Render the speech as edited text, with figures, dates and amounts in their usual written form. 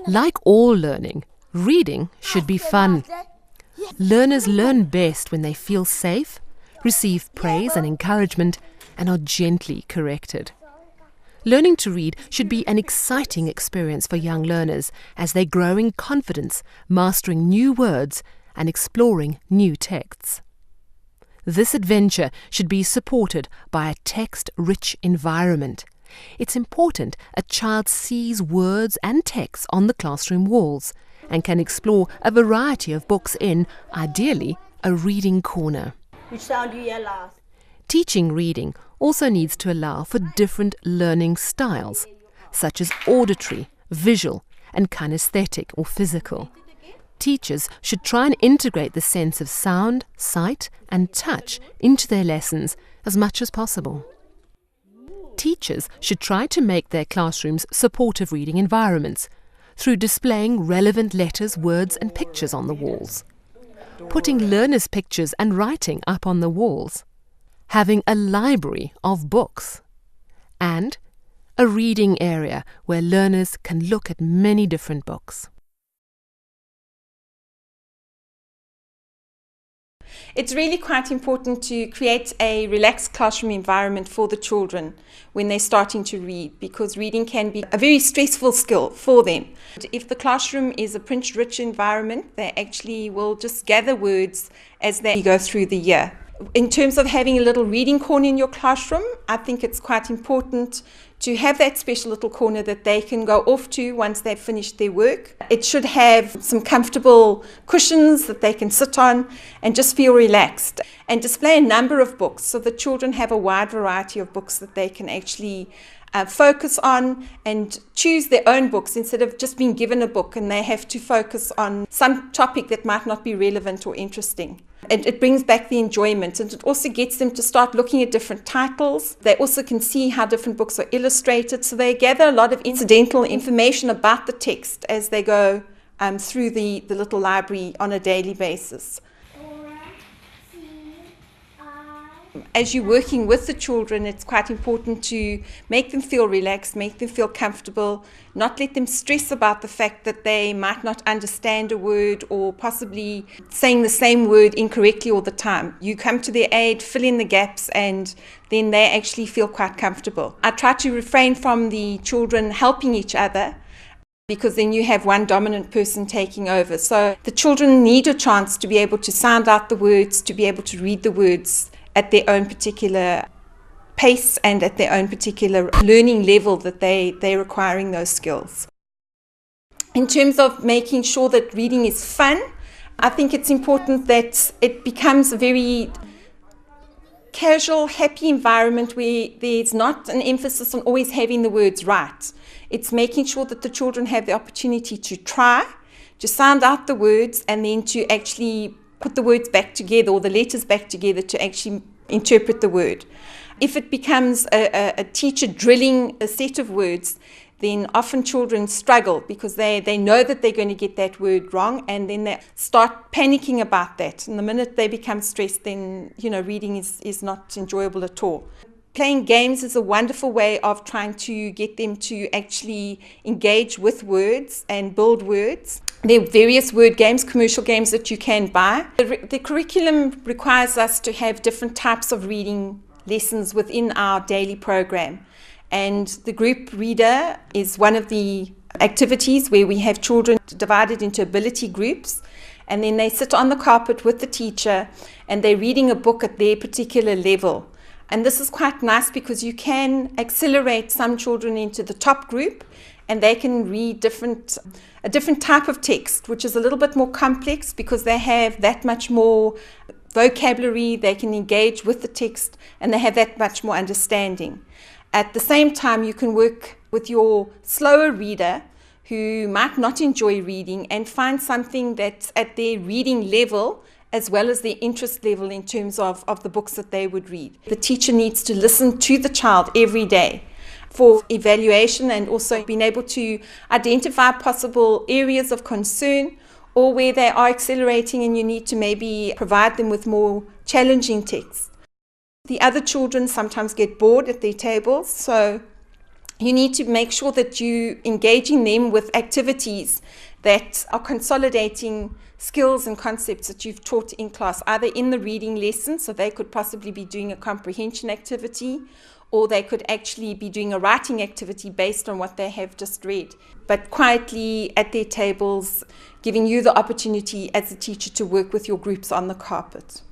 Like all learning, reading should be fun. Learners learn best when they feel safe, receive praise and encouragement, and are gently corrected. Learning to read should be an exciting experience for young learners as they grow in confidence, mastering new words and exploring new texts. This adventure should be supported by a text-rich environment. It's important a child sees words and texts on the classroom walls and can explore a variety of books in, ideally, a reading corner. Which sound do you hear last? Teaching reading also needs to allow for different learning styles, such as auditory, visual, and kinesthetic or physical. Teachers should try and integrate the sense of sound, sight, and touch into their lessons as much as possible. Teachers should try to make their classrooms supportive reading environments through displaying relevant letters, words, and pictures on the walls, putting learners' pictures and writing up on the walls, having a library of books, and a reading area where learners can look at many different books. It's really quite important to create a relaxed classroom environment for the children when they're starting to read, because reading can be a very stressful skill for them. If the classroom is a print-rich environment, they actually will just gather words as they go through the year. In terms of having a little reading corner in your classroom, I think it's quite important to have that special little corner that they can go off to once they've finished their work. It should have some comfortable cushions that they can sit on and just feel relaxed, and display a number of books so the children have a wide variety of books that they can actually focus on and choose their own books instead of just being given a book and they have to focus on some topic that might not be relevant or interesting. It brings back the enjoyment, and it also gets them to start looking at different titles. They also can see how different books are illustrated, so they gather a lot of incidental information about the text as they go through the little library on a daily basis. As you're working with the children, it's quite important to make them feel relaxed, make them feel comfortable, not let them stress about the fact that they might not understand a word or possibly saying the same word incorrectly all the time. You come to their aid, fill in the gaps, and then they actually feel quite comfortable. I try to refrain from the children helping each other, because then you have one dominant person taking over. So the children need a chance to be able to sound out the words, to be able to read the words at their own particular pace and at their own particular learning level that they're requiring those skills. In terms of making sure that reading is fun, I think it's important that it becomes a very casual, happy environment where there's not an emphasis on always having the words right. It's making sure that the children have the opportunity to try, to sound out the words, and then to actually put the words back together or the letters back together to actually interpret the word. If it becomes a teacher drilling a set of words, then often children struggle because they know that they're going to get that word wrong, and then they start panicking about that. And the minute they become stressed, then reading is not enjoyable at all. Playing games is a wonderful way of trying to get them to actually engage with words and build words. There are various word games, commercial games that you can buy. The curriculum requires us to have different types of reading lessons within our daily program. And the group reader is one of the activities where we have children divided into ability groups, and then they sit on the carpet with the teacher and they're reading a book at their particular level. And this is quite nice because you can accelerate some children into the top group and they can read a different type of text, which is a little bit more complex because they have that much more vocabulary, they can engage with the text, and they have that much more understanding. At the same time, you can work with your slower reader who might not enjoy reading and find something that's at their reading level as well as their interest level in terms of the books that they would read. The teacher needs to listen to the child every day for evaluation and also being able to identify possible areas of concern or where they are accelerating and you need to maybe provide them with more challenging texts. The other children sometimes get bored at their tables, so you need to make sure that you engaging them with activities that are consolidating skills and concepts that you've taught in class, either in the reading lesson, so they could possibly be doing a comprehension activity, or they could actually be doing a writing activity based on what they have just read, but quietly at their tables, giving you the opportunity as a teacher to work with your groups on the carpet.